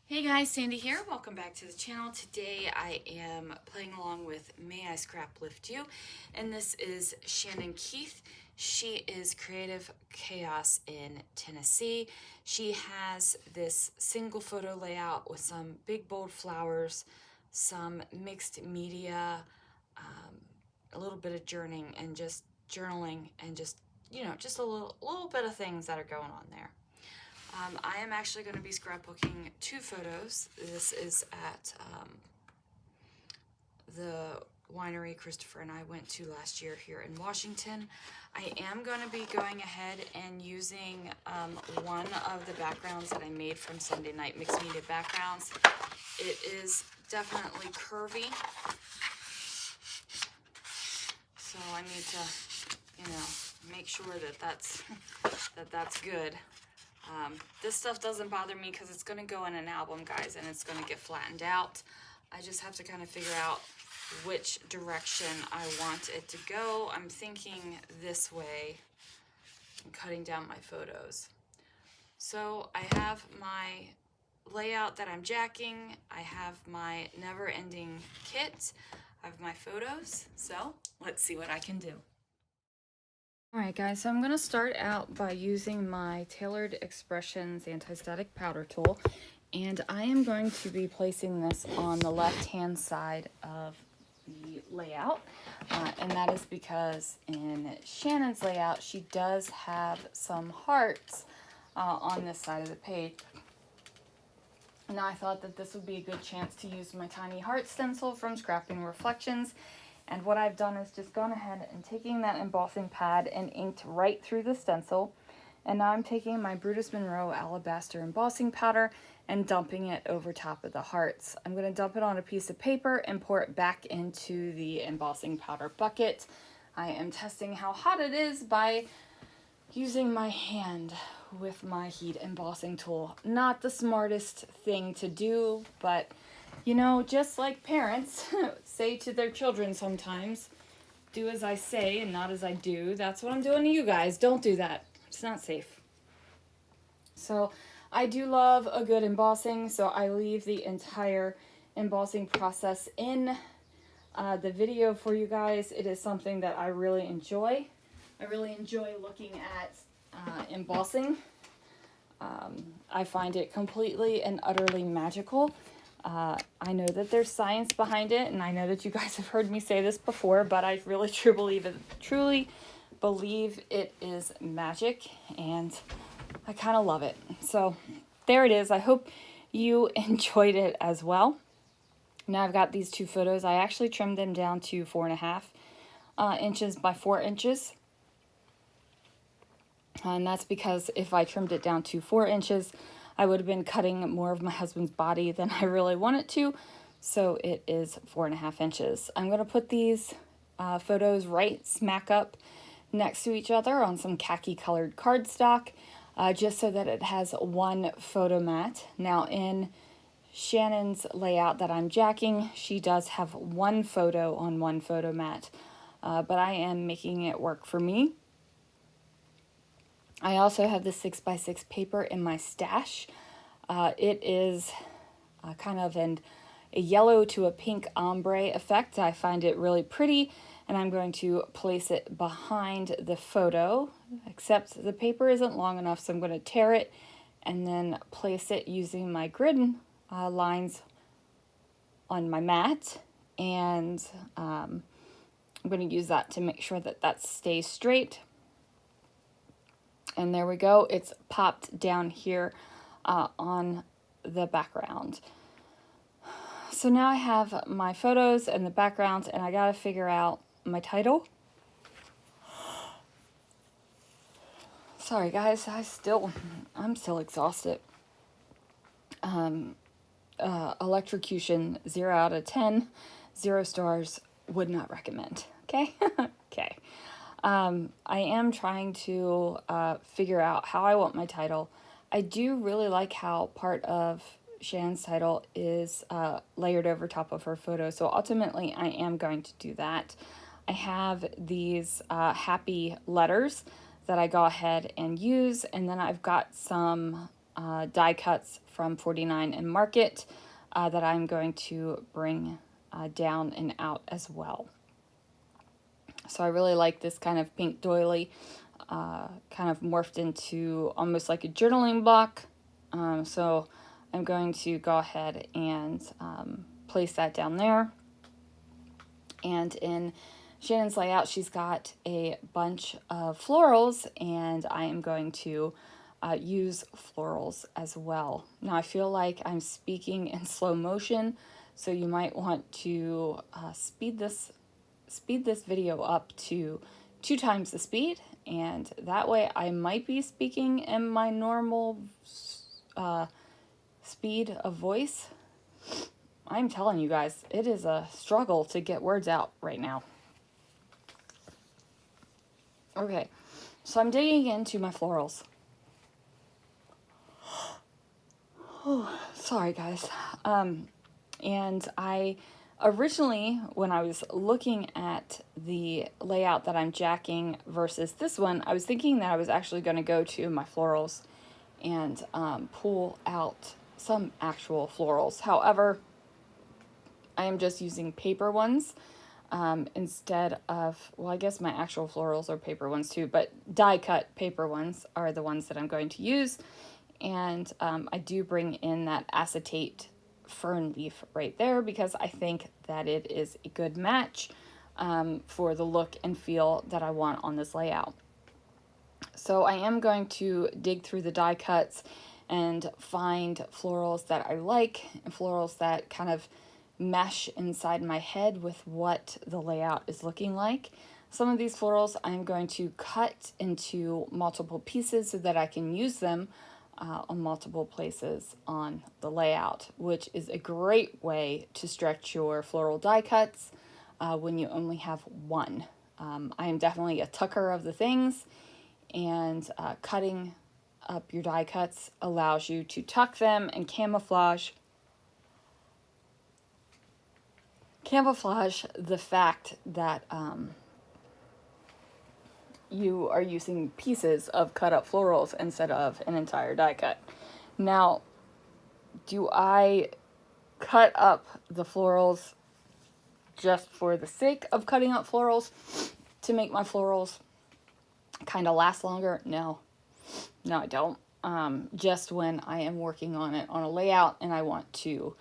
Hey guys, Sandy here. Welcome back to the channel. Today I am playing along with May I Scraplift You, and this is Shannon Keith. She is Creative Chaos in Tennessee. She has this single photo layout with some big bold flowers, some mixed media, a little bit of journaling and just just a little bit of things that are going on there. I am actually going to be scrapbooking two photos. This is at the winery Christopher and I went to last year here in Washington. I am going to be going ahead and using one of the backgrounds that I made from Sunday Night Mixed Media Backgrounds. It is definitely curvy, so I need to, make sure that that's good. This stuff doesn't bother me because it's going to go in an album, guys, and it's going to get flattened out. I just have to kind of figure out which direction I want it to go. I'm thinking this way and cutting down my photos. So I have my layout that I'm jacking. I have my never-ending kit. I have my photos. So let's see what I can do. Alright guys, so I'm going to start out by using my Tailored Expressions Anti-Static Powder Tool, and I am going to be placing this on the left-hand side of the layout, and that is because in Shannon's layout, she does have some hearts on this side of the page. Now I thought that this would be a good chance to use my tiny heart stencil from Scrapping Reflections. And what I've done is just gone ahead and taking that embossing pad and inked right through the stencil. And now I'm taking my Brutus Monroe Alabaster embossing powder and dumping it over top of the hearts. I'm going to dump it on a piece of paper and pour it back into the embossing powder bucket. I am testing how hot it is by using my hand with my heat embossing tool. Not the smartest thing to do, but you know, just like parents say to their children sometimes, do as I say and not as I do. That's what I'm doing to you guys. Don't do that. It's not safe. So I do love a good embossing, so I leave the entire embossing process in the video for you guys. It is something that I really enjoy. I really enjoy looking at embossing. I find it completely and utterly magical. I know that there's science behind it, and I know that you guys have heard me say this before, but I really truly believe it is magic, and I kind of love it. So there it is. I hope you enjoyed it as well. Now I've got these two photos. I actually trimmed them down to 4.5 inches by 4 inches. And that's because if I trimmed it down to 4 inches, I would have been cutting more of my husband's body than I really wanted to. So it is 4.5 inches. I'm going to put these photos right smack up next to each other on some khaki colored cardstock, just so that it has one photo mat. Now in Shannon's layout that I'm jacking, she does have one photo on one photo mat, but I am making it work for me. I also have the 6x6 paper in my stash. It is kind of a yellow to a pink ombre effect. I find it really pretty, and I'm going to place it behind the photo, except the paper isn't long enough, so I'm going to tear it and then place it using my grid lines on my mat, and I'm going to use that to make sure that that stays straight. And there we go. It's popped down here on the background. So now I have my photos and the backgrounds, and I got to figure out my title. Sorry guys, I'm still exhausted. Electrocution, 0 out of 10, 0 stars, would not recommend. Okay? Okay. I am trying to figure out how I want my title. I do really like how part of Shannon's title is layered over top of her photo, so ultimately I am going to do that. I have these happy letters that I go ahead and use, and then I've got some die cuts from 49 and Market that I'm going to bring down and out as well. So I really like this kind of pink doily, kind of morphed into almost like a journaling block. So I'm going to go ahead and place that down there. And in Shannon's layout, she's got a bunch of florals, and I am going to use florals as well. Now I feel like I'm speaking in slow motion, so you might want to speed this video up to 2 times the speed, and that way I might be speaking in my normal speed of voice. I'm telling you guys, it is a struggle to get words out right now. Okay, so I'm digging into my florals. Oh, sorry guys. And I originally, when I was looking at the layout that I'm jacking versus this one, I was thinking that I was actually going to go to my florals and pull out some actual florals. However, I am just using paper ones instead of, well, I guess my actual florals are paper ones too, but die cut paper ones are the ones that I'm going to use. And I do bring in that acetate fern leaf right there because I think that it is a good match for the look and feel that I want on this layout. So I am going to dig through the die cuts and find florals that I like and florals that kind of mesh inside my head with what the layout is looking like. Some of these florals I'm going to cut into multiple pieces so that I can use them on multiple places on the layout, which is a great way to stretch your floral die cuts when you only have one. I am definitely a tucker of the things, and cutting up your die cuts allows you to tuck them and camouflage the fact that you are using pieces of cut up florals instead of an entire die cut. Now, do I cut up the florals just for the sake of cutting up florals to make my florals kind of last longer? No, I don't. Just when I am working on it on a layout and I want to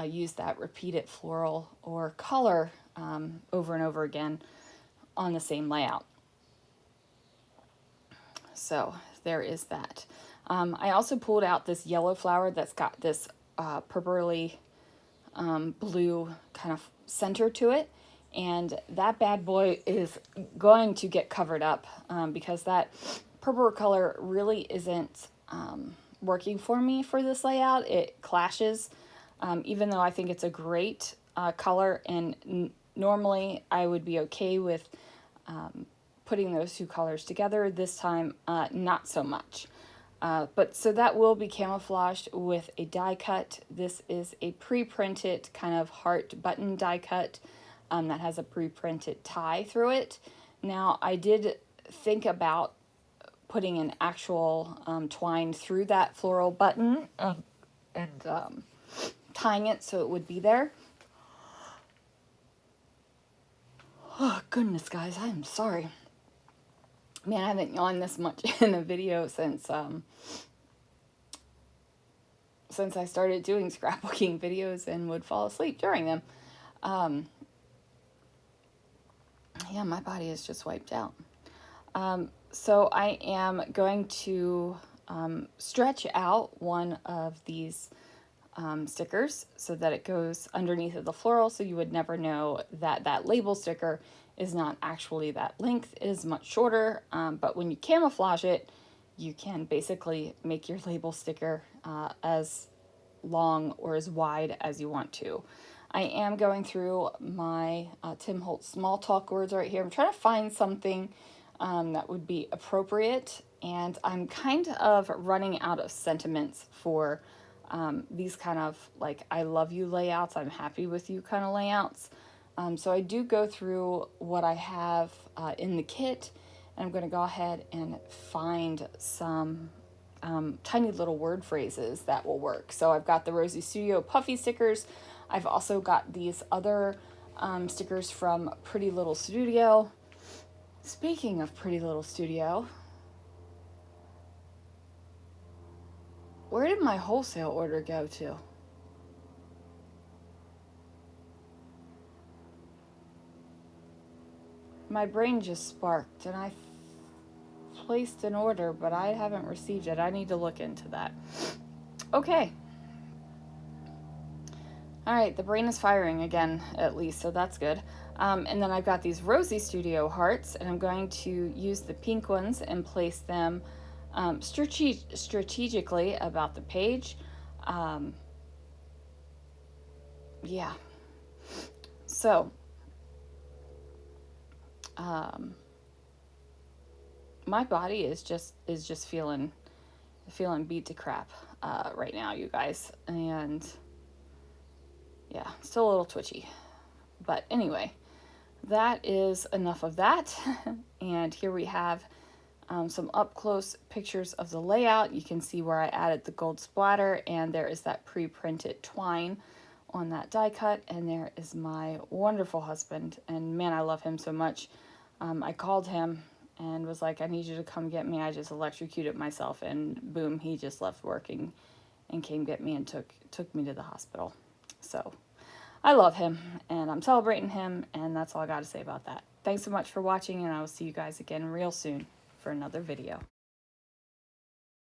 use that repeated floral or color over and over again on the same layout. So there is that. I also pulled out this yellow flower that's got this purpley blue kind of center to it, and that bad boy is going to get covered up because that purple color really isn't working for me for this layout. It clashes, even though I think it's a great color, and normally I would be okay with putting those two colors together. This time, not so much. But so that will be camouflaged with a die cut. This is a pre-printed kind of heart button die cut that has a pre-printed tie through it. Now, I did think about putting an actual twine through that floral button and tying it so it would be there. Oh, goodness, guys, I am sorry. Man, I haven't yawned this much in a video since I started doing scrapbooking videos and would fall asleep during them. Yeah, my body is just wiped out. So I am going to stretch out one of these stickers so that it goes underneath of the floral, so you would never know that that label sticker is not actually that length. It is much shorter, but when you camouflage it, you can basically make your label sticker as long or as wide as you want to. I am going through my Tim Holtz small talk words right here. I'm trying to find something that would be appropriate, and I'm kind of running out of sentiments for these kind of like I love you layouts, I'm happy with you kind of layouts. So I do go through what I have in the kit, and I'm going to go ahead and find some tiny little word phrases that will work. So I've got the Rosie Studio puffy stickers. I've also got these other stickers from Pretty Little Studio. Speaking of Pretty Little Studio, where did my wholesale order go to? My brain just sparked and I placed an order, but I haven't received it. I need to look into that. Okay. All right, the brain is firing again, at least, so that's good. And then I've got these Rosie Studio hearts, and I'm going to use the pink ones and place them strategically about the page. Yeah. So, my body is just feeling beat to crap right now, you guys, and yeah, still a little twitchy. But anyway, that is enough of that. And here we have some up close pictures of the layout. You can see where I added the gold splatter, and there is that pre-printed twine on that die cut, and there is my wonderful husband, and man, I love him so much. I called him and was like, I need you to come get me. I just electrocuted myself, and boom, he just left working and came get me and took me to the hospital. So I love him, and I'm celebrating him, and that's all I got to say about that. Thanks so much for watching, and I will see you guys again real soon for another video.